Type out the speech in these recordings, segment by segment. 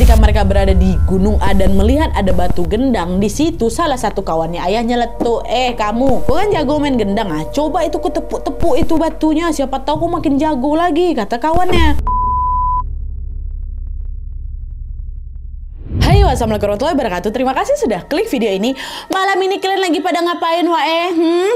ketika mereka berada di Gunung A dan melihat ada batu gendang, di situ salah satu kawannya ayah nyeletuk, kamu kan jago main gendang, coba itu ku tepuk-tepuk itu batunya, siapa tahu ku makin jago lagi, kata kawannya. Hai, wassalamualaikum warahmatullahi wabarakatuh. Terima kasih sudah klik video ini. Malam ini kalian lagi pada ngapain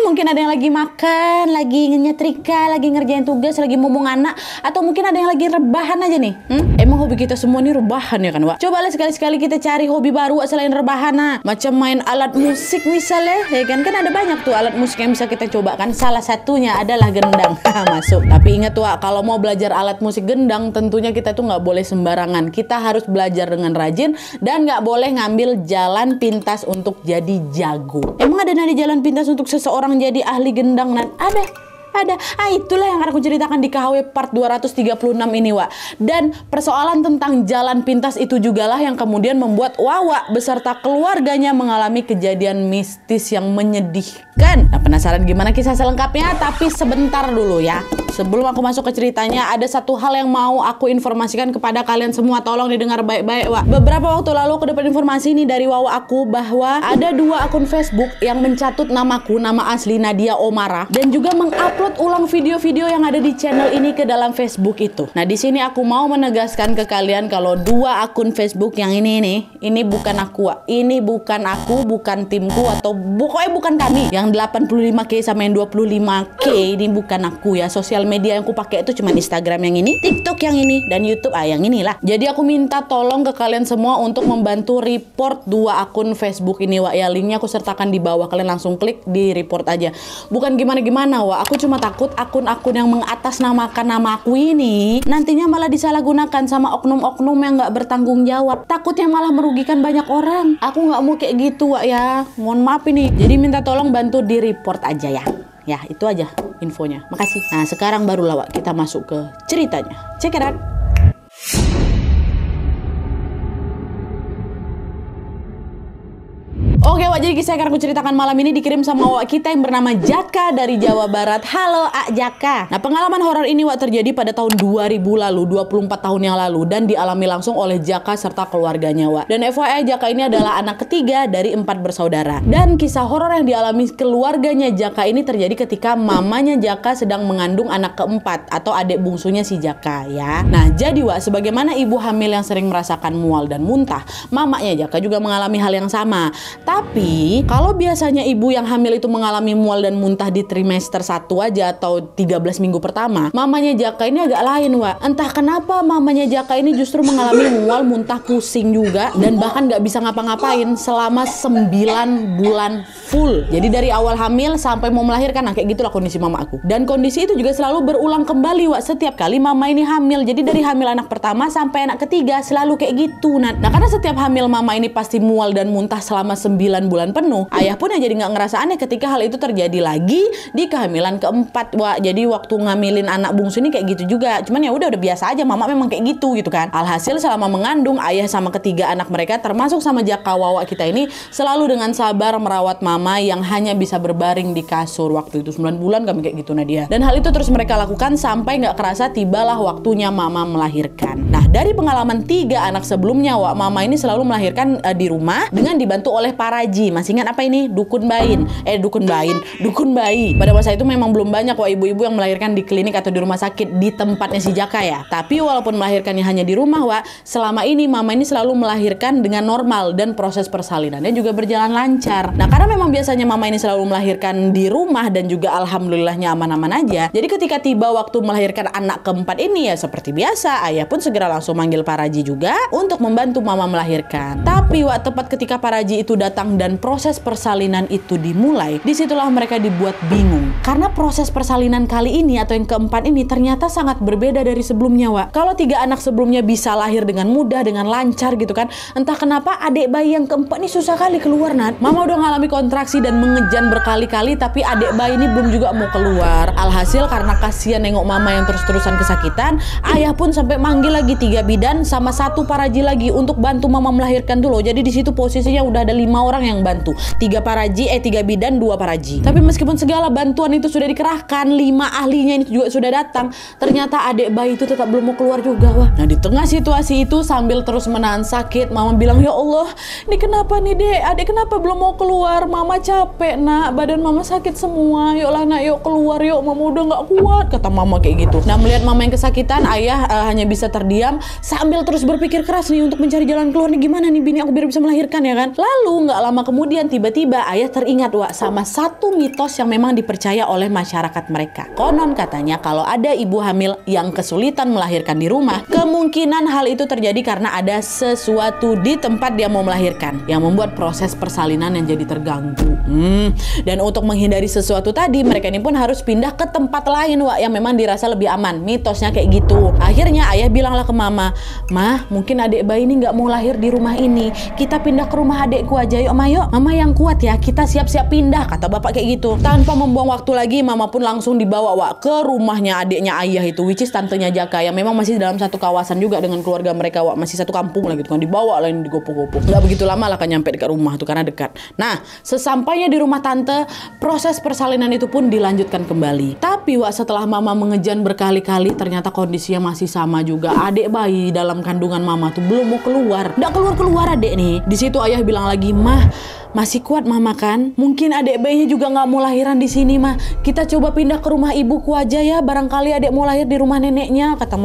Mungkin ada yang lagi makan, lagi nyetrika, lagi ngerjain tugas, lagi ngomong anak, atau mungkin ada yang lagi rebahan aja nih. Emang hobi kita semua nih rebahan ya kan, Wak? Cobalah sekali-sekali kita cari hobi baru selain rebahan, macam main alat musik misalnya, ya kan? Kan ada banyak tuh alat musik yang bisa kita coba kan. Salah satunya adalah gendang. Masuk. Tapi ingat, Wak, kalau mau belajar alat musik gendang, tentunya kita tuh nggak boleh sembarangan. Kita harus belajar dengan rajin dan nggak boleh ngambil jalan pintas untuk jadi jago. Emang ada nadi jalan pintas untuk seseorang jadi ahli gendang, Nat? Ada. Itulah yang akan aku ceritakan di KHW part 236 ini, Wak. Dan persoalan tentang jalan pintas itu jugalah yang kemudian membuat Wawa beserta keluarganya mengalami kejadian mistis yang menyedihkan. Nah, penasaran gimana kisah selengkapnya? Tapi sebentar dulu ya. Sebelum aku masuk ke ceritanya, ada satu hal yang mau aku informasikan kepada kalian semua. Tolong didengar baik-baik, Wak. Beberapa waktu lalu aku dapat informasi ini dari Wawa aku bahwa ada 2 akun Facebook yang mencatut namaku, nama asli Nadia Omara, dan juga mengupload ulang video-video yang ada di channel ini ke dalam Facebook itu. Nah, di sini aku mau menegaskan ke kalian kalau 2 akun Facebook yang ini bukan aku, Wak. Ini bukan aku, bukan timku, atau pokoknya bukan kami. Yang 85K sama yang 25K ini bukan aku ya. Sosial media yang aku pakai itu cuma Instagram yang ini, TikTok yang ini, dan YouTube yang inilah. Jadi aku minta tolong ke kalian semua untuk membantu report 2 akun Facebook ini, Wak. Ya, linknya aku sertakan di bawah. Kalian langsung klik di report aja. Bukan gimana-gimana, Wak. Aku cuma takut akun-akun yang mengatasnamakan nama aku ini nantinya malah disalahgunakan sama oknum-oknum yang nggak bertanggung jawab. Takutnya malah merugikan banyak orang. Aku nggak mau kayak gitu, Wak, ya. Mohon maaf ini. Jadi minta tolong bantu di report aja ya. Ya, itu aja infonya. Makasih. Nah, sekarang barulah, Wak, kita masuk ke ceritanya. Check it out. Oke, Wak, jadi kisah yang akan aku ceritakan malam ini dikirim sama Wak kita yang bernama Jaka dari Jawa Barat. Halo, Ak Jaka. Nah, pengalaman horor ini, Wak, terjadi pada tahun 2000 lalu, 24 tahun yang lalu, dan dialami langsung oleh Jaka serta keluarganya, Wak. Dan FYI, Jaka ini adalah anak ketiga dari 4 bersaudara. Dan kisah horor yang dialami keluarganya Jaka ini terjadi ketika mamanya Jaka sedang mengandung anak keempat atau adik bungsunya si Jaka, ya. Nah, jadi, Wak, sebagaimana ibu hamil yang sering merasakan mual dan muntah, mamanya Jaka juga mengalami hal yang sama. Tapi, kalau biasanya ibu yang hamil itu mengalami mual dan muntah di trimester 1 aja atau 13 minggu pertama, mamanya Jaka ini agak lain, Wak. Entah kenapa mamanya Jaka ini justru mengalami mual, muntah, pusing juga, dan bahkan gak bisa ngapa-ngapain selama 9 bulan full. Jadi dari awal hamil sampai mau melahirkan, nah kayak gitulah kondisi mama aku. Dan kondisi itu juga selalu berulang kembali, Wak, setiap kali mama ini hamil. Jadi dari hamil anak pertama sampai anak ketiga selalu kayak gitu. Nah, karena setiap hamil mama ini pasti mual dan muntah selama 9 bulan penuh, ayah pun ya jadi nggak ngerasa aneh ketika hal itu terjadi lagi di kehamilan keempat, Wak. Jadi waktu ngamilin anak bungsu ini kayak gitu juga. Cuman ya udah biasa aja, mama memang kayak gitu kan. Alhasil selama mengandung, ayah sama ketiga anak mereka termasuk sama Jaka Wawa kita ini selalu dengan sabar merawat mama yang hanya bisa berbaring di kasur. Waktu itu 9 bulan kami kayak gitu, Nadia. Dan hal itu terus mereka lakukan sampai nggak kerasa tibalah waktunya mama melahirkan. Nah, dari pengalaman 3 anak sebelumnya, Wak, mama ini selalu melahirkan di rumah dengan dibantu oleh paraji. Masih ingat apa ini? Dukun bayi. Pada masa itu memang belum banyak, Wak, ibu-ibu yang melahirkan di klinik atau di rumah sakit di tempatnya si Jaka ya. Tapi walaupun melahirkannya hanya di rumah, Wak, selama ini mama ini selalu melahirkan dengan normal dan proses persalinannya juga berjalan lancar. Nah, karena memang biasanya mama ini selalu melahirkan di rumah dan juga alhamdulillahnya aman-aman aja. Jadi ketika tiba waktu melahirkan anak keempat ini ya seperti biasa, ayah pun segera langsung manggil paraji juga untuk membantu mama melahirkan. Tapi, Wak, tepat ketika paraji itu datang dan proses persalinan itu dimulai, disitulah mereka dibuat bingung. Karena proses persalinan kali ini atau yang keempat ini ternyata sangat berbeda dari sebelumnya, Wak. Kalau 3 anak sebelumnya bisa lahir dengan mudah, dengan lancar gitu kan, entah kenapa adik bayi yang keempat ini susah kali keluar, Nat. Mama udah ngalami kontraksi dan mengejan berkali-kali, tapi adik bayi ini belum juga mau keluar. Alhasil karena kasihan nengok mama yang terus-terusan kesakitan, ayah pun sampai manggil lagi 3 bidan sama 1 paraji lagi untuk bantu mama melahirkan dulu. Jadi di situ posisinya udah ada 5 orang orang yang bantu. 3 bidan, 2 paraji. Tapi meskipun segala bantuan itu sudah dikerahkan, 5 ahlinya ini juga sudah datang, ternyata adik bayi itu tetap belum mau keluar juga, wah. Nah, di tengah situasi itu sambil terus menahan sakit, mama bilang, "Ya Allah, ini kenapa nih, Dek? Adik kenapa belum mau keluar? Mama capek, Nak. Badan mama sakit semua. Yuklah, Nak, yuk keluar yuk. Mama udah nggak kuat," kata mama kayak gitu. Nah, melihat mama yang kesakitan, ayah hanya bisa terdiam sambil terus berpikir keras nih untuk mencari jalan keluar nih, gimana nih bini aku biar bisa melahirkan, ya kan. Lalu nggak lama kemudian tiba-tiba ayah teringat, wah, sama satu mitos yang memang dipercaya oleh masyarakat mereka. Konon katanya kalau ada ibu hamil yang kesulitan melahirkan di rumah, kemungkinan hal itu terjadi karena ada sesuatu di tempat dia mau melahirkan yang membuat proses persalinan yang jadi terganggu. Dan untuk menghindari sesuatu tadi, mereka ini pun harus pindah ke tempat lain, wah, yang memang dirasa lebih aman. Mitosnya kayak gitu. Akhirnya ayah bilanglah ke mama, "Mah, mungkin adik bayi ini nggak mau lahir di rumah ini. Kita pindah ke rumah adekku aja yuk, Ma, yuk. Mama yang kuat ya, kita siap-siap pindah," kata bapak kayak gitu. Tanpa membuang waktu lagi, mama pun langsung dibawa, wah, ke rumahnya adiknya ayah itu, which is tantenya Jaka, yang memang masih dalam satu kawasan juga dengan keluarga mereka, wah, masih satu kampung lah gitu kan. Dibawa lah, ini digopoh-gopoh. Nggak begitu lama lah kan nyampe dekat rumah tuh karena dekat. Nah, sesampainya di rumah tante, proses persalinan itu pun dilanjutkan kembali. Tapi wah, setelah mama mengejan berkali-kali, ternyata kondisinya masih sama juga. Adik bayi dalam kandungan mama tuh belum mau keluar. Nggak keluar-keluar adik nih. Di situ ayah bilang lagi, "Mah, masih kuat mama kan? Mungkin adik bayinya juga nggak mau lahiran di sini, mah. Kita coba pindah ke rumah ibuku aja ya. Barangkali adik mau lahir di rumah neneknya," kata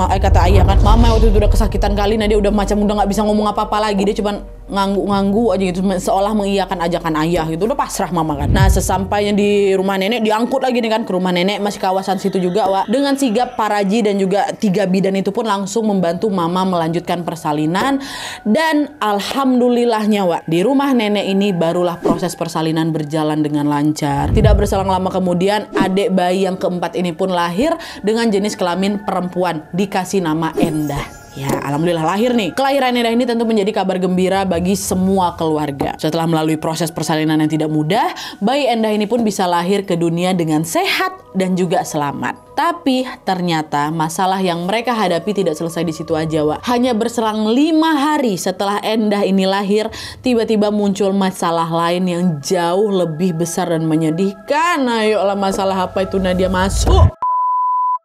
ayah kan. Mama waktu itu udah kesakitan kali, nah dia udah nggak bisa ngomong apa-apa lagi. Dia cuman ngangguk-ngangguk aja gitu, seolah mengiyakan ajakan ayah gitu. Udah pasrah mama kan. Nah, sesampainya di rumah nenek, diangkut lagi nih kan ke rumah nenek, masih kawasan situ juga, wah. Dengan sigap paraji dan juga 3 bidan itu pun langsung membantu mama melanjutkan persalinan. Dan alhamdulillahnya, wah, di rumah nenek ini barulah proses persalinan berjalan dengan lancar. Tidak berselang lama kemudian, adik bayi yang keempat ini pun lahir dengan jenis kelamin perempuan, dikasih nama Endah. Ya, alhamdulillah lahir nih. Kelahiran Endah ini tentu menjadi kabar gembira bagi semua keluarga. Setelah melalui proses persalinan yang tidak mudah, bayi Endah ini pun bisa lahir ke dunia dengan sehat dan juga selamat. Tapi ternyata masalah yang mereka hadapi tidak selesai di situ aja, wak. Hanya berselang 5 hari setelah Endah ini lahir, tiba-tiba muncul masalah lain yang jauh lebih besar dan menyedihkan. Ayolah, masalah apa itu, Nadia? Masuk.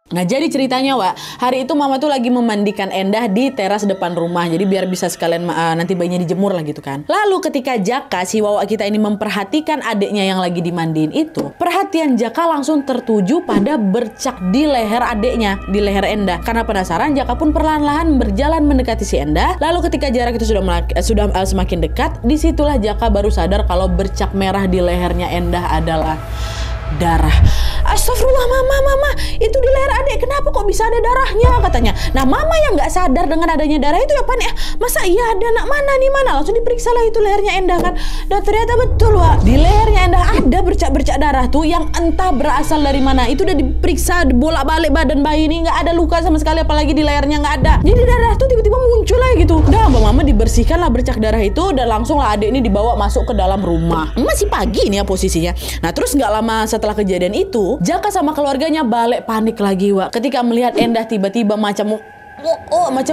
Nah, jadi ceritanya, wak, hari itu mama tuh lagi memandikan Endah di teras depan rumah. Jadi biar bisa sekalian nanti bayinya dijemur lah gitu kan. Lalu ketika Jaka, si wawak kita ini memperhatikan adiknya yang lagi dimandiin itu, perhatian Jaka langsung tertuju pada bercak di leher adiknya, di leher Endah. Karena penasaran, Jaka pun perlahan-lahan berjalan mendekati si Endah. Lalu ketika jarak itu sudah semakin dekat, disitulah Jaka baru sadar kalau bercak merah di lehernya Endah adalah darah. "Astagfirullah, mama, itu di leher adik, kenapa kok bisa ada darahnya?" katanya. Nah, mama yang nggak sadar dengan adanya darah itu ya panik, "Masa iya ada, nak? Mana nih, mana?" Langsung diperiksa lah itu lehernya Endah kan. Dan ternyata betul, wak, di lehernya Endah ada bercak-bercak darah tuh yang entah berasal dari mana. Itu udah diperiksa bolak-balik badan bayi ini, nggak ada luka sama sekali, apalagi di lehernya nggak ada. Jadi darah tuh tiba-tiba muncul lah gitu. Udah, mama dibersihkan lah bercak darah itu, dan langsung lah adik ini dibawa masuk ke dalam rumah. Masih pagi nih ya posisinya. Nah, terus nggak lama setelah kejadian itu, Jaka sama keluarganya balik panik lagi, wak, ketika melihat Endah tiba-tiba macam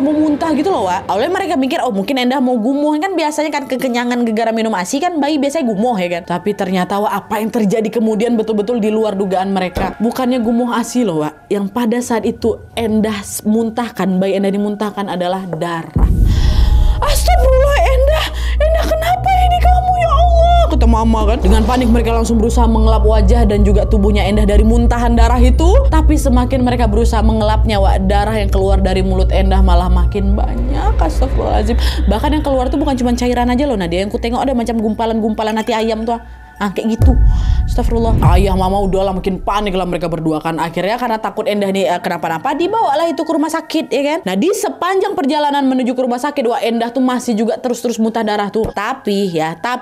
mau muntah gitu loh, wak. Awalnya mereka mikir, oh mungkin Endah mau gumoh, kan biasanya kan kekenyangan gara-gara minum ASI kan bayi biasanya gumoh ya kan. Tapi ternyata, wak, apa yang terjadi kemudian betul-betul di luar dugaan mereka. Bukannya gumoh ASI loh, wak. Yang pada saat itu Endah muntahkan, bayi Endah dimuntahkan adalah darah. Astagfirullah, Endah kenapa ini kamu, ya Allah, kata mama kan. Dengan panik mereka langsung berusaha mengelap wajah dan juga tubuhnya Endah dari muntahan darah itu. Tapi semakin mereka berusaha mengelapnya, wak, darah yang keluar dari mulut Endah malah makin banyak. Astagfirullahaladzim. Bahkan yang keluar tuh bukan cuma cairan aja loh, Nadia. Yang ku tengok ada macam gumpalan-gumpalan hati ayam tuh. Kayak gitu. Astagfirullah. Ayah mama udahlah makin panik lah mereka berdua kan. Akhirnya karena takut Endah nih kenapa-napa, dibawalah itu ke rumah sakit ya kan. Nah, di sepanjang perjalanan menuju ke rumah sakit, wah, Endah tuh masih juga terus muntah darah tuh. Tapi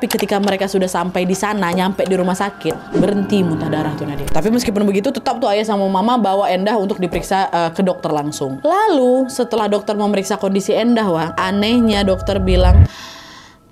ketika mereka sudah sampai di sana, nyampe di rumah sakit, berhenti muntah darah tuh, Nadia. Tapi meskipun begitu, tetap tuh ayah sama mama bawa Endah untuk diperiksa ke dokter langsung. Lalu setelah dokter memeriksa kondisi Endah, wah, anehnya dokter bilang,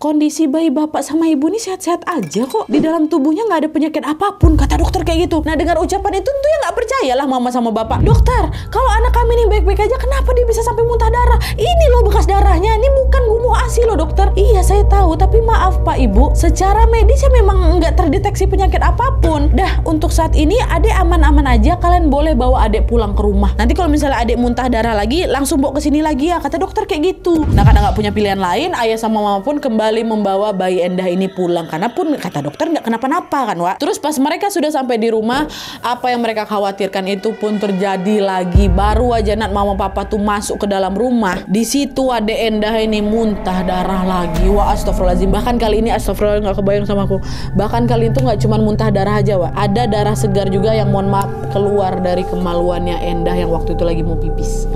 "Kondisi bayi bapak sama ibu ini sehat-sehat aja kok. Di dalam tubuhnya nggak ada penyakit apapun," kata dokter kayak gitu. Nah, dengar ucapan itu tentu ya nggak percayalah mama sama bapak. "Dokter, kalau anak kami ini baik-baik aja, kenapa dia bisa sampai muntah darah? Ini loh bekas darahnya, ini bukan gumoh ASI loh dokter." "Iya, saya tahu, tapi maaf Pak Ibu, secara medis ya memang nggak terdeteksi penyakit apapun. Dah, untuk saat ini adek aman-aman aja, kalian boleh bawa adek pulang ke rumah. Nanti kalau misalnya adek muntah darah lagi, langsung bawa ke sini lagi ya, kata dokter kayak gitu. Nah, karena nggak punya pilihan lain, ayah sama mama pun kembali membawa bayi Endah ini pulang, karena pun kata dokter nggak kenapa-napa kan, Wak. Terus pas mereka sudah sampai di rumah, apa yang mereka khawatirkan itu pun terjadi lagi. Baru aja Nat mama papa tuh masuk ke dalam rumah, di situ adek Endah ini muntah darah lagi. Wah, astagfirullahaladzim. Bahkan kali ini astagfirullah, nggak kebayang sama aku. Bahkan kali itu nggak cuma muntah darah aja, Wak. Ada darah segar juga yang mohon maaf keluar dari kemaluannya Endah yang waktu itu lagi mau pipis.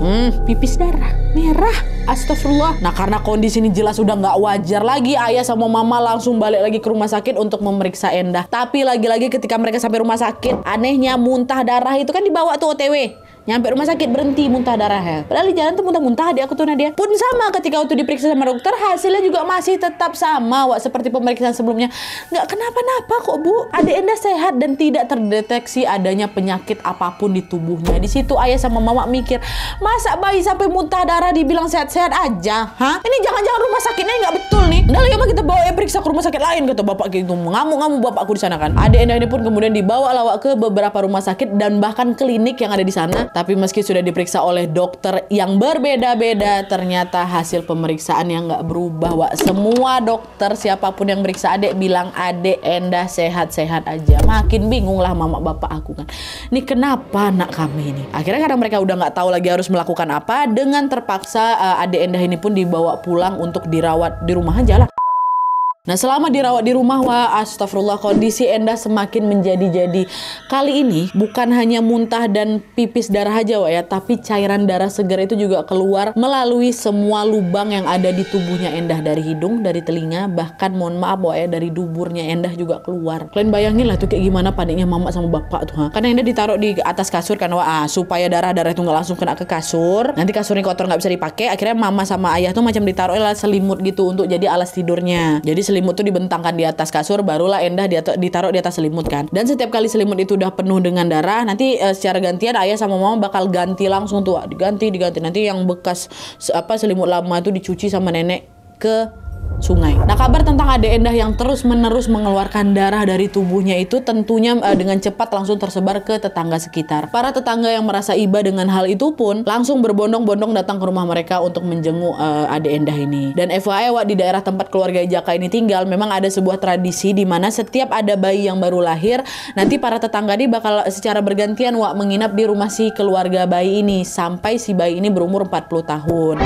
Pipis darah merah. Astagfirullah. Nah, karena kondisi ini jelas udah nggak wajar lagi, ayah sama mama langsung balik lagi ke rumah sakit untuk memeriksa Endah. Tapi lagi-lagi ketika mereka sampai rumah sakit, anehnya muntah darah itu kan dibawa tuh OTW. Nyampe rumah sakit berhenti muntah darah ya. Padahal di jalan tuh muntah-muntah, adik aku tuh Nadia. Pun sama ketika waktu diperiksa sama dokter, hasilnya juga masih tetap sama, Wak, seperti pemeriksaan sebelumnya. Nggak kenapa-napa kok, Bu. Adik Endah sehat dan tidak terdeteksi adanya penyakit apapun di tubuhnya. Di situ ayah sama mama mikir, masa bayi sampai muntah darah dibilang sehat-sehat aja? Hah? Ini jangan-jangan rumah sakitnya nggak betul nih. Udah ya, kita bawa periksa ke rumah sakit lain, kata bapak gitu. Mengamuk-ngamuk bapakku di sana kan. Adik Endah ini pun kemudian dibawa lawak ke beberapa rumah sakit dan bahkan klinik yang ada di sana. Tapi meski sudah diperiksa oleh dokter yang berbeda-beda, ternyata hasil pemeriksaan yang nggak berubah, Wak. Semua dokter siapapun yang meriksa adek bilang adek Endah sehat-sehat aja. Makin bingung lah mama bapak aku kan. Ini kenapa anak kami ini? Akhirnya karena mereka udah nggak tahu lagi harus melakukan apa, dengan terpaksa adek Endah ini pun dibawa pulang untuk dirawat di rumah aja lah. Nah, selama dirawat di rumah, wah astagfirullah, kondisi Endah semakin menjadi-jadi. Kali ini bukan hanya muntah dan pipis darah aja, wah ya, tapi cairan darah segar itu juga keluar melalui semua lubang yang ada di tubuhnya Endah, dari hidung, dari telinga, bahkan mohon maaf wah ya, dari duburnya Endah juga keluar. Kalian bayangin lah tuh kayak gimana paniknya mama sama bapak tuh, ha? Karena Endah ditaruh di atas kasur kan, wah, supaya darah-darah itu nggak langsung kena ke kasur. Nanti kasurnya kotor nggak bisa dipakai. Akhirnya mama sama ayah tuh macam ditaruh lah selimut gitu untuk jadi alas tidurnya. Jadi selimut tuh dibentangkan di atas kasur, barulah Endah ditaruh di atas selimut kan. Dan setiap kali selimut itu udah penuh dengan darah, nanti secara gantian ayah sama mama bakal ganti langsung tuh, diganti. Nanti yang bekas selimut lama itu dicuci sama nenek ke sungai. Nah, kabar tentang adek Endah yang terus-menerus mengeluarkan darah dari tubuhnya itu tentunya dengan cepat langsung tersebar ke tetangga sekitar. Para tetangga yang merasa iba dengan hal itu pun langsung berbondong-bondong datang ke rumah mereka untuk menjenguk adek Endah ini. Dan FYI, Wak, di daerah tempat keluarga Jaka ini tinggal, memang ada sebuah tradisi di mana setiap ada bayi yang baru lahir, nanti para tetangga ini bakal secara bergantian, Wak, menginap di rumah si keluarga bayi ini sampai si bayi ini berumur 40 tahun.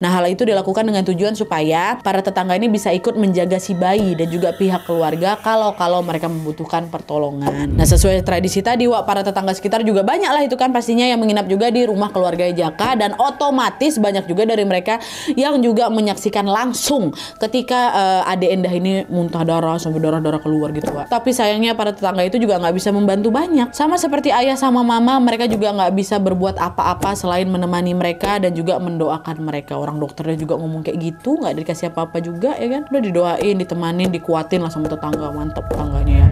Nah, hal itu dilakukan dengan tujuan supaya para tetangga ini bisa ikut menjaga si bayi dan juga pihak keluarga kalau mereka membutuhkan pertolongan. Nah, sesuai tradisi tadi, Wak, para tetangga sekitar juga banyak lah itu kan pastinya yang menginap juga di rumah keluarga Jaka, dan otomatis banyak juga dari mereka yang juga menyaksikan langsung ketika adek Endah ini muntah darah sampai darah-darah keluar gitu, Wak. Tapi sayangnya para tetangga itu juga nggak bisa membantu banyak. Sama seperti ayah sama mama, mereka juga nggak bisa berbuat apa-apa selain menemani mereka dan juga mendoakan mereka. Orang dokternya juga ngomong kayak gitu, nggak dikasih apa-apa juga ya kan, udah didoain, ditemanin, dikuatin lah sama tetangga. Mantep tetangganya ya.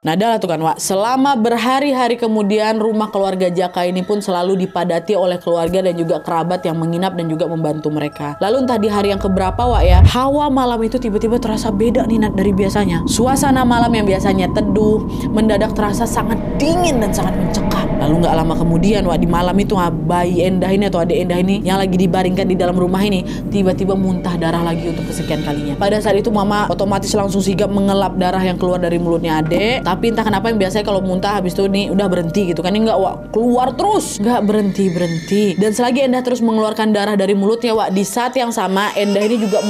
Nah, adalah tuh kan, Wak, selama berhari-hari kemudian rumah keluarga Jaka ini pun selalu dipadati oleh keluarga dan juga kerabat yang menginap dan juga membantu mereka. Lalu entah di hari yang keberapa, Wak ya, hawa malam itu tiba-tiba terasa beda nih, Nat, dari biasanya. Suasana malam yang biasanya teduh mendadak terasa sangat dingin dan sangat mencekam. Lalu nggak lama kemudian, Wak, di malam itu bayi Endah ini atau adek Endah ini yang lagi dibaringkan di dalam rumah ini tiba-tiba muntah darah lagi untuk kesekian kalinya. Pada saat itu mama otomatis langsung sigap mengelap darah yang keluar dari mulutnya adek. Tapi entah kenapa yang biasanya kalau muntah habis itu nih udah berhenti gitu kan, ini enggak, Wak, keluar terus, nggak berhenti. Dan selagi Endah terus mengeluarkan darah dari mulutnya, Wak, di saat yang sama Endah ini juga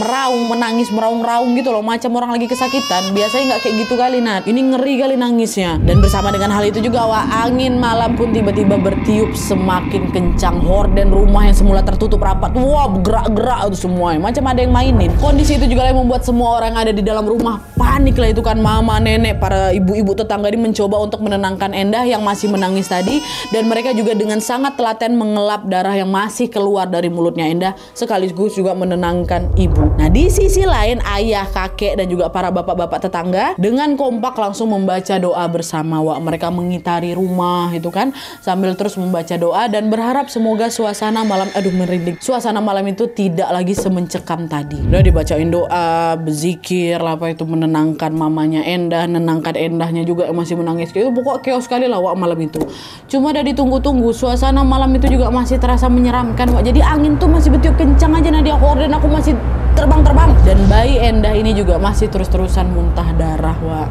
menangis meraung-raung gitu loh, macam orang lagi kesakitan. Biasanya nggak kayak gitu kali, Nat, ini ngeri kali nangisnya. Dan bersama dengan hal itu juga, Wak, angin malam pun tiba-tiba bertiup semakin kencang. Horden rumah yang semula tertutup rapat, wah, bergerak-gerak itu semuanya, macam ada yang mainin. Kondisi itu juga yang membuat semua orang yang ada di dalam rumah panik lah itu kan, mama, nenek, para ibu-ibu ibu tetangga ini mencoba untuk menenangkan Endah yang masih menangis tadi, dan mereka juga dengan sangat telaten mengelap darah yang masih keluar dari mulutnya Endah, sekaligus juga menenangkan ibu. Nah, di sisi lain ayah, kakek dan juga para bapak-bapak tetangga dengan kompak langsung membaca doa bersama. Wah, mereka mengitari rumah itu kan sambil terus membaca doa dan berharap semoga suasana malam, merinding, suasana malam itu tidak lagi semencekam tadi. Udah dibacain doa, berzikir lah, apa itu, menenangkan mamanya Endah, menenangkan Endahnya juga yang masih menangis. Itu pokok chaos sekali lah Wak malam itu. Cuma udah ditunggu-tunggu, suasana malam itu juga masih terasa menyeramkan Wak. Jadi angin tuh masih betiup kencang aja Nadia Horde, dan aku masih terbang-terbang, dan bayi Endah ini juga masih terus-terusan muntah darah Wak.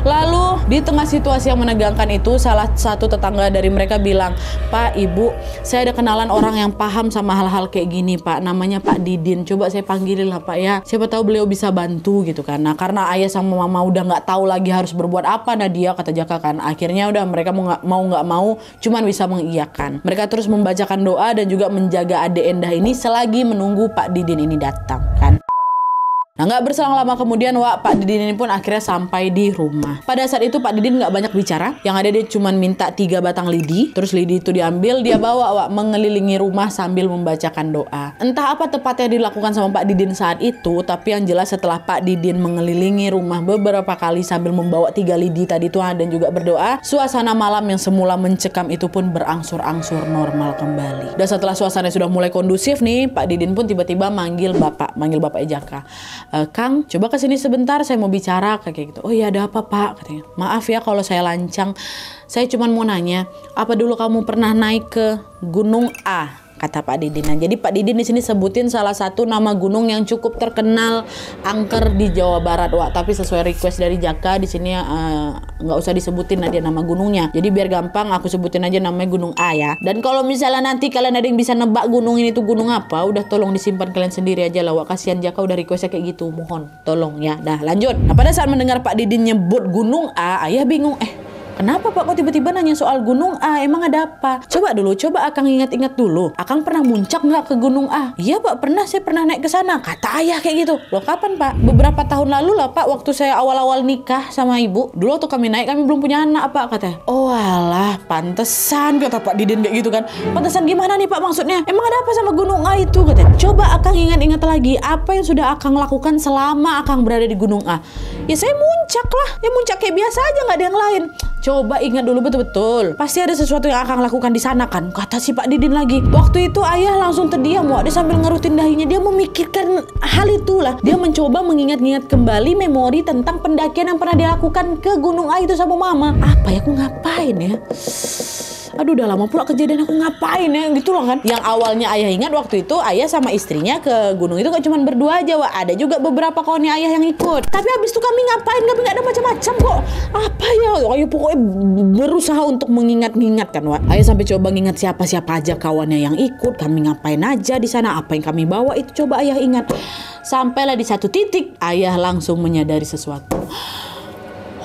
Lalu di tengah situasi yang menegangkan itu, salah satu tetangga dari mereka bilang, "Pak, Ibu, saya ada kenalan orang yang paham sama hal-hal kayak gini Pak, namanya Pak Didin, coba saya panggilin lah Pak ya, siapa tahu beliau bisa bantu," gitu kan. Nah, karena ayah sama mama udah nggak tahu lagi harus berbuat apa Nadia, kata Jaka kan, akhirnya udah mereka mau nggak mau cuman bisa mengiyakan. Mereka terus membacakan doa dan juga menjaga adik Endah ini selagi menunggu Pak Didin ini datang kan. Nah, nggak berselang lama kemudian Wak, Pak Didin ini pun akhirnya sampai di rumah. Pada saat itu Pak Didin nggak banyak bicara, yang ada dia cuma minta 3 batang lidi, terus lidi itu diambil, dia bawa Wak mengelilingi rumah sambil membacakan doa. Entah apa tepatnya dilakukan sama Pak Didin saat itu, tapi yang jelas setelah Pak Didin mengelilingi rumah beberapa kali sambil membawa 3 lidi tadi itu dan juga berdoa, suasana malam yang semula mencekam itu pun berangsur-angsur normal kembali. Dan setelah suasana sudah mulai kondusif nih, Pak Didin pun tiba-tiba manggil Bapak Jaka. "Kang, coba kesini sebentar, saya mau bicara," kayak gitu. "Oh iya, ada apa Pak?" katanya. "Maaf ya kalau saya lancang, saya cuma mau nanya, apa dulu kamu pernah naik ke Gunung A?" kata Pak Didin. Nah, jadi Pak Didin di sini sebutin salah satu nama gunung yang cukup terkenal angker di Jawa Barat Wak. Tapi sesuai request dari Jaka di sini nggak usah disebutin aja nama gunungnya. Jadi biar gampang aku sebutin aja namanya Gunung A ya. Dan kalau misalnya nanti kalian ada yang bisa nebak gunung ini tuh gunung apa, udah tolong disimpan kalian sendiri aja lah Wak. Kasihan Jaka udah requestnya kayak gitu, mohon tolong ya. Nah, lanjut. Nah, pada saat mendengar Pak Didin nyebut Gunung A, ayah bingung. Kenapa Pak kok tiba-tiba nanya soal Gunung A? Emang ada apa? Coba Akang ingat-ingat dulu. Akang pernah muncak nggak ke Gunung A? Iya Pak, pernah, saya pernah naik ke sana. Kata ayah kayak gitu. Loh, kapan Pak? Beberapa tahun lalu lah Pak, waktu saya awal-awal nikah sama ibu. Dulu waktu kami naik, kami belum punya anak Pak, katanya. Oh alah, pantesan, kata Pak Didin kayak gitu kan. Pantesan gimana nih Pak maksudnya? Emang ada apa sama Gunung A itu? Katanya. Coba Akang ingat-ingat lagi, apa yang sudah Akang lakukan selama Akang berada di Gunung A? Ya saya muncak lah. Ya muncak kayak biasa aja, nggak ada yang lain. Coba ingat dulu betul-betul. Pasti ada sesuatu yang Akang lakukan di sana kan? Kata si Pak Didin lagi. Waktu itu ayah langsung terdiam Wak. Dia sambil ngerutin dahinya. Dia memikirkan hal itulah. Dia mencoba mengingat-ingat kembali memori tentang pendakian yang pernah dilakukan ke Gunung A itu sama mama. Apa ya, aku ngapain ya? Aduh, udah lama pula kejadian, aku ngapain ya, gitu loh kan. Yang awalnya ayah ingat waktu itu ayah sama istrinya ke gunung itu gak cuma berdua aja Wak. Ada juga beberapa kawannya ayah yang ikut. Tapi habis itu kami ngapain? Kami gak ada macam-macam kok. Apa ya? Ayah pokoknya berusaha untuk mengingat-ingat kan Wak. Ayah sampai coba ngingat siapa-siapa aja kawannya yang ikut. Kami ngapain aja di sana, apa yang kami bawa itu coba ayah ingat. Sampailah di satu titik ayah langsung menyadari sesuatu.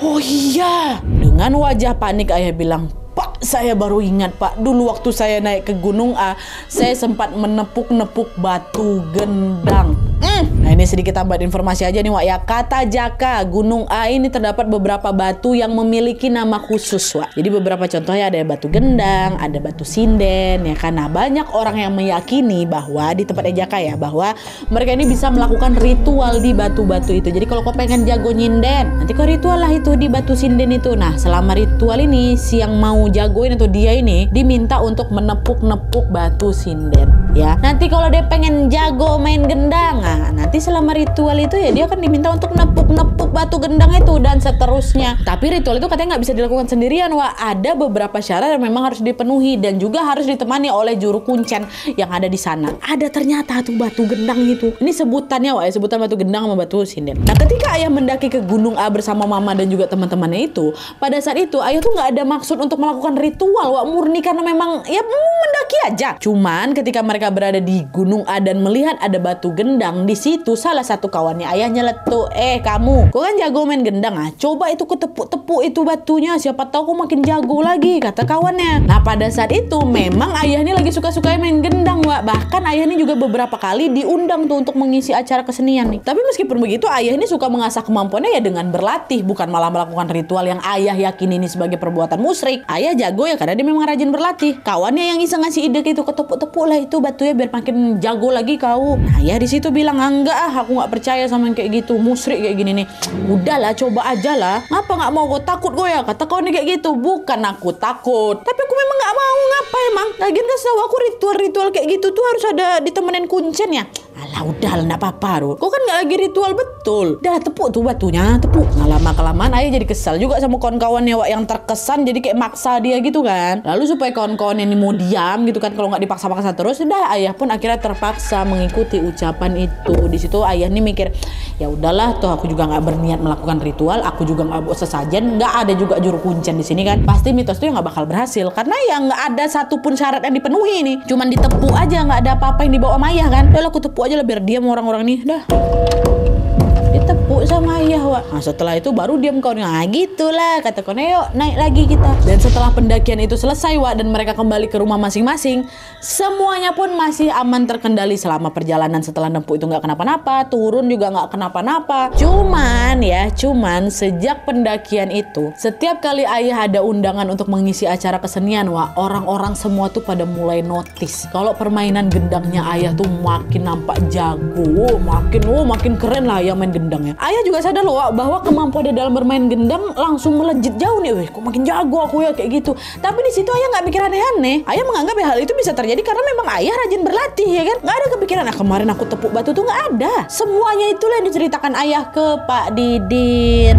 Oh iya, dengan wajah panik ayah bilang, "Pak, saya baru ingat Pak, dulu waktu saya naik ke Gunung A, saya sempat menepuk-nepuk batu gendang." Nah, ini sedikit tambahan informasi aja nih Wak ya. Kata Jaka, Gunung A ini terdapat beberapa batu yang memiliki nama khusus Wak. Jadi beberapa contohnya ada batu gendang, ada batu sinden ya kan. Nah, banyak orang yang meyakini bahwa di tempatnya Jaka ya, bahwa mereka ini bisa melakukan ritual di batu-batu itu. Jadi kalau kau pengen jago nyinden, nanti kau ritual lah itu di batu sinden itu. Nah, selama ritual ini si yang mau jagoin atau dia ini diminta untuk menepuk-nepuk batu sinden ya. Nanti kalau dia pengen jago main gendang, nah nanti selama ritual itu ya dia akan diminta untuk nepuk-nepuk batu gendang itu dan seterusnya. Tapi ritual itu katanya nggak bisa dilakukan sendirian Wak. Ada beberapa syarat yang memang harus dipenuhi dan juga harus ditemani oleh juru kuncen yang ada di sana. Ada ternyata tuh batu gendang itu. Ini sebutannya Wak ya, sebutan batu gendang sama batu sinden. Nah, ketika ayah mendaki ke Gunung A bersama mama dan juga teman-temannya itu, pada saat itu ayah tuh nggak ada maksud untuk melakukan ritual Wak, murni karena memang ya mendaki aja. Cuman ketika mereka mereka berada di Gunung A dan melihat ada batu gendang, di situ salah satu kawannya ayah nyeletuk, kamu, kau kan jago main gendang, coba itu kau tepuk-tepuk itu batunya, siapa tahu kau makin jago lagi, kata kawannya. Nah pada saat itu memang ayah ini lagi suka-suka main gendang, Wak. Bahkan ayah ini juga beberapa kali diundang tuh untuk mengisi acara kesenian nih. Tapi meskipun begitu, ayah ini suka mengasah kemampuannya ya dengan berlatih, bukan malah melakukan ritual yang ayah yakin ini sebagai perbuatan musyrik. Ayah jago ya karena dia memang rajin berlatih. Kawannya yang iseng ngasih ide itu, ketepuk-tepuk lah itu batunya biar makin jago lagi kau. Nah ayah di situ bilang, enggak aku nggak percaya sama yang kayak gitu, musyrik kayak gini nih. Udahlah coba aja lah. Ngapa nggak mau, kau takut kau ya? Kata kau nih kayak gitu. Bukan aku takut, tapi aku memang nggak mau. Ngapa emang? Lagian kan setahu aku ritual-ritual kayak gitu tuh harus ada ditemenin kuncen ya. Alah udah nggak apa-apa tuh. Kau kan nggak lagi ritual betul. Udah tepuk tuh batunya, tepuk. Nah lama-kelamaan ayah jadi kesal juga sama kawan-kawannya, Wak, yang terkesan jadi kayak maksa dia gitu kan. Lalu supaya kawan-kawan ini mau diam gitu kan, kalau nggak dipaksa-paksa terus, udah ayah pun akhirnya terpaksa mengikuti ucapan itu. Di situ ayah nih mikir, ya udahlah, toh aku juga nggak berniat melakukan ritual, aku juga nggak bawa sesajen, nggak ada juga juru kuncen di sini kan. Pasti mitos itu nggak bakal berhasil karena ya nggak ada satupun syarat yang dipenuhi nih. Cuman ditepuk aja, nggak ada apa-apa yang dibawa sama ayah kan. Udah aku tepuk aja lah biar diam orang-orang nih, dah. Ditepuk sama ayah, Wak. Nah setelah itu baru diam kau nih. Nah gitulah, kata kau, yuk naik lagi kita. Dan setelah pendakian itu selesai, Wak, dan mereka kembali ke rumah masing-masing, semuanya pun masih aman terkendali selama perjalanan. Setelah nempuh itu nggak kenapa-napa, turun juga nggak kenapa-napa. Cuman sejak pendakian itu, setiap kali ayah ada undangan untuk mengisi acara kesenian, Wak, orang-orang semua tuh pada mulai notice kalau permainan gendangnya ayah tuh makin nampak jago, makin keren lah yang main gendangnya. Ayah juga sadar loh, Wak, bahwa kemampuan dia dalam bermain gendang langsung melejit jauh nih. Kok makin jago aku ya kayak gitu. Tapi di situ ayah nggak mikir aneh-aneh. Ayah menganggap ya hal itu bisa terjadi karena memang ayah rajin berlatih ya kan. Nggak ada kepikiran, kemarin aku tepuk batu tuh, nggak ada. Semuanya itulah yang diceritakan ayah ke Pak Didin.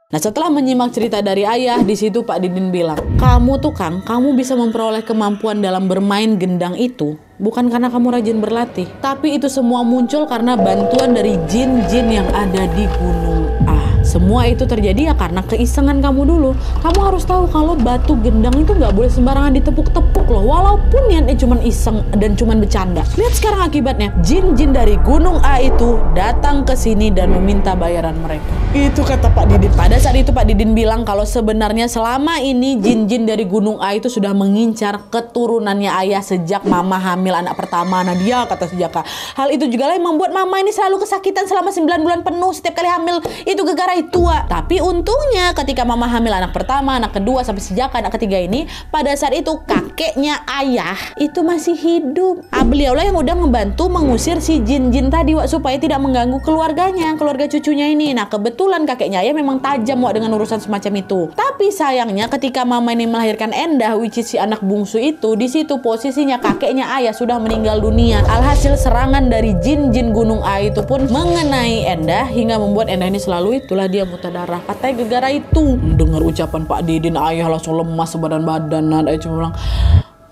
Nah setelah menyimak cerita dari ayah, di situ Pak Didin bilang, kamu tuh Kang, kamu bisa memperoleh kemampuan dalam bermain gendang itu bukan karena kamu rajin berlatih, tapi itu semua muncul karena bantuan dari jin-jin yang ada di Gunung A. Semua itu terjadi ya karena keisengan kamu dulu. Kamu harus tahu kalau batu gendang itu nggak boleh sembarangan ditepuk-tepuk loh, walaupun niatnya cuma iseng dan cuma bercanda. Lihat sekarang akibatnya, jin-jin dari Gunung A itu datang ke sini dan meminta bayaran mereka. Itu kata Pak Didin. Pada saat itu Pak Didin bilang kalau sebenarnya selama ini jin-jin dari Gunung A itu sudah mengincar keturunannya ayah sejak mama hamil anak pertama Nadia, kata Sujaka. Hal itu juga lah yang membuat mama ini selalu kesakitan selama 9 bulan penuh setiap kali hamil. Itu gara-gara itu. Tapi untungnya ketika mama hamil anak pertama, anak kedua, sampai Sujaka anak ketiga ini, pada saat itu kakeknya ayah itu masih hidup. Beliaulah yang udah membantu mengusir si jin-jin tadi, Wak, supaya tidak mengganggu keluarganya, keluarga cucunya ini. Nah kebetulan kakeknya ayah memang tajam, Wak, dengan urusan semacam itu. Tapi sayangnya ketika mama ini melahirkan Endah, which is si anak bungsu itu, di situ posisinya kakeknya ayah sudah meninggal dunia. Alhasil serangan dari jin-jin Gunung A itu pun mengenai Endah hingga membuat Endah ini selalu itulah dia muntah darah. Katanya gegara itu. Dengar ucapan Pak Didin, ayah langsung lemas sebadan-badan. Ayah cuma bilang,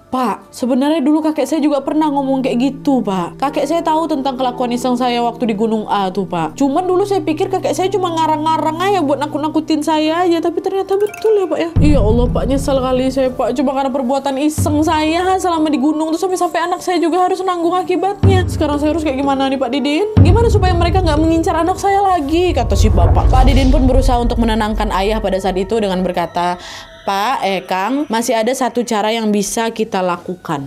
Pak, sebenarnya dulu kakek saya juga pernah ngomong kayak gitu, Pak. Kakek saya tahu tentang kelakuan iseng saya waktu di Gunung A tuh, Pak. Cuman dulu saya pikir kakek saya cuma ngarang-ngarang aja buat nakut-nakutin saya aja. Tapi ternyata betul ya, Pak ya. Iya Allah, Pak, nyesel kali saya, Pak. Cuma karena perbuatan iseng saya selama di gunung tuh sampai anak saya juga harus nanggung akibatnya. Sekarang saya harus kayak gimana nih, Pak Didin? Gimana supaya mereka nggak mengincar anak saya lagi? Kata si bapak. Pak Didin pun berusaha untuk menenangkan ayah pada saat itu dengan berkata, Pak, Kang, masih ada satu cara yang bisa kita lakukan,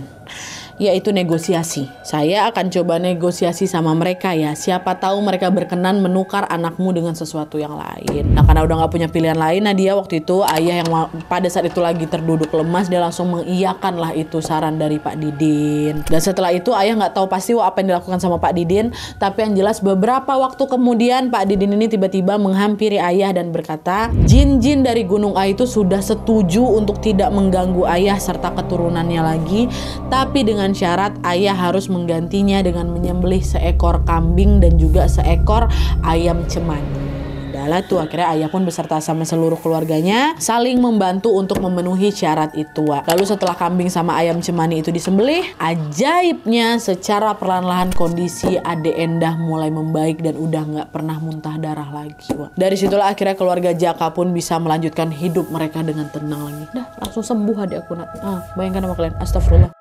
yaitu negosiasi. Saya akan coba negosiasi sama mereka ya. Siapa tahu mereka berkenan menukar anakmu dengan sesuatu yang lain. Nah karena udah gak punya pilihan lain, Nadia waktu itu ayah yang pada saat itu lagi terduduk lemas, dia langsung mengiyakan lah itu saran dari Pak Didin. Dan setelah itu ayah gak tahu pasti apa yang dilakukan sama Pak Didin. Tapi yang jelas beberapa waktu kemudian Pak Didin ini tiba-tiba menghampiri ayah dan berkata, jin-jin dari Gunung A itu sudah setuju untuk tidak mengganggu ayah serta keturunannya lagi. Tapi dengan syarat ayah harus menggantinya dengan menyembelih seekor kambing dan juga seekor ayam cemani. Udahlah tuh akhirnya ayah pun beserta sama seluruh keluarganya saling membantu untuk memenuhi syarat itu, Wak. Lalu setelah kambing sama ayam cemani itu disembelih, ajaibnya secara perlahan-lahan kondisi Ade Endah mulai membaik dan udah nggak pernah muntah darah lagi, Wak. Dari situlah akhirnya keluarga Jaka pun bisa melanjutkan hidup mereka dengan tenang lagi. Dah langsung sembuh adik aku, Nat. Bayangkan sama kalian, astagfirullah.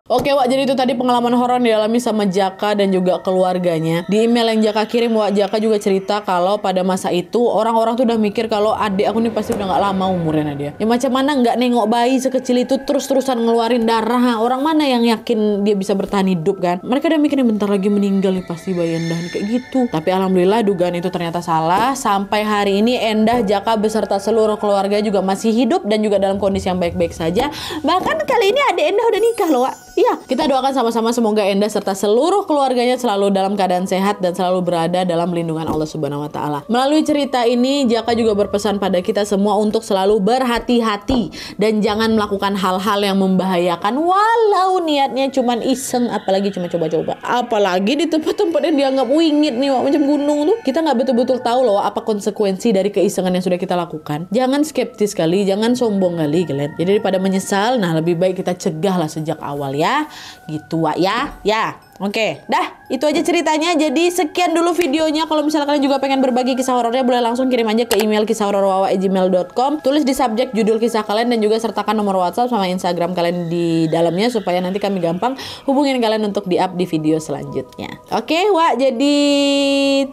Oke Wak, jadi itu tadi pengalaman horor yang dialami sama Jaka dan juga keluarganya. Di email yang Jaka kirim, Wak, Jaka juga cerita kalau pada masa itu orang-orang tuh udah mikir kalau adik aku nih pasti udah gak lama umurnya dia. Ya macam mana nggak nengok bayi sekecil itu terus-terusan ngeluarin darah. Orang mana yang yakin dia bisa bertahan hidup kan? Mereka udah mikirnya bentar lagi meninggal nih pasti bayi Endah nih kayak gitu. Tapi alhamdulillah dugaan itu ternyata salah. Sampai hari ini Endah, Jaka beserta seluruh keluarga juga masih hidup dan juga dalam kondisi yang baik-baik saja. Bahkan kali ini adik Endah udah nikah loh, Wak. Iya, kita doakan sama-sama semoga Endah serta seluruh keluarganya selalu dalam keadaan sehat dan selalu berada dalam lindungan Allah Subhanahu wa taala. Melalui cerita ini, Jaka juga berpesan pada kita semua untuk selalu berhati-hati dan jangan melakukan hal-hal yang membahayakan walau niatnya cuman iseng, apalagi cuma coba-coba. Apalagi di tempat-tempat yang dianggap wingit nih, Wak, macam gunung tuh. Kita nggak betul-betul tahu loh apa konsekuensi dari keisengan yang sudah kita lakukan. Jangan skeptis kali, jangan sombong kali kalian. Jadi daripada menyesal, nah lebih baik kita cegahlah sejak awal ya. Gitu Wak ya. Oke, dah itu aja ceritanya. Jadi sekian dulu videonya. Kalau misalnya kalian juga pengen berbagi kisah horornya, boleh langsung kirim aja ke email kisahhororwawa@gmail.com. Tulis di subjek judul kisah kalian dan juga sertakan nomor WhatsApp sama Instagram kalian di dalamnya supaya nanti kami gampang hubungin kalian untuk di-up di video selanjutnya. Oke, Wak, jadi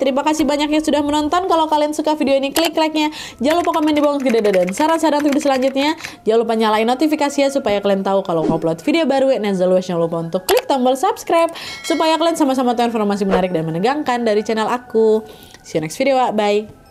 terima kasih banyak yang sudah menonton. Kalau kalian suka video ini, klik like-nya. Jangan lupa komen di bawah gede dan saran-saran untuk selanjutnya. Jangan lupa nyalain notifikasinya supaya kalian tahu kalau upload video baru. Jangan lupa untuk klik tombol subscribe supaya kalian sama-sama tahu informasi menarik dan menegangkan dari channel aku. See you next video, Wak. Bye.